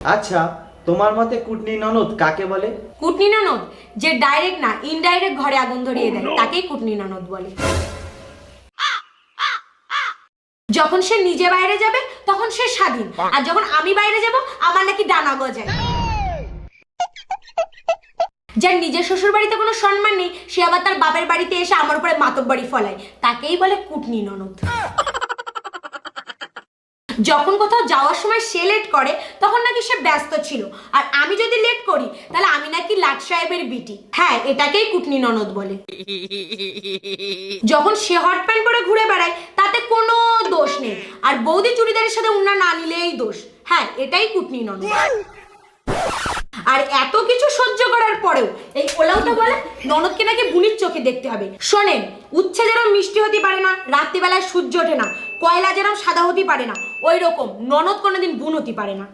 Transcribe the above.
আচ্ছা, তোমার মতে কুটনি ননদ কাকে বলে? কুটনি ননদ যে ডাইরেক্ট না ইনডাইরেক্ট ঘরে আগুন ধরিয়ে দেয় তাকেই কুটনি ননদ বলে। যখন সে নিজে বাইরে যাবে তখন সে স্বাধীন, আর যখন আমি বাইরে যাব আমার নাকি ডানা গজায়। যার নিজের শ্বশুর বাড়িতে কোনো সম্মান নেই সে আবার তার বাপের বাড়িতে এসে আমার উপরে মাতব্বরি ফলায়, তাকেই বলে কুটনি ননদ। যখন কোথাও যাওয়ার সময় সে লেট করে তখন নাকি সে ব্যস্ত ছিল, আর আমি যদি লেট করি তাহলে আমি নাকি লাট সাহেবের বিটি। হ্যাঁ, এটাকেই কুটনি ননদ বলে। যখন সে হট প্যান্ট পরে ঘুরে বেড়ায় তাতে কোনো দোষ নেই, আর বৌদি চুড়িদারের সাথে উন্না না নিলেই দোষ। হ্যাঁ, এটাই কুটনি ননদ। আর এত কিছু সহ্য করার পরেও এই ওলাউটা বলে ননদকে নাকি বুনির চোখে দেখতে হবে। শোনেন, উচ্ছে যেরকম মিষ্টি হতে পারে না, রাত্রিবেলায় সূর্য ওঠে না, কয়লা যেরকম সাদা হতে পারে না, ওই রকম ননদ কোনোদিন বুন হতে পারে না।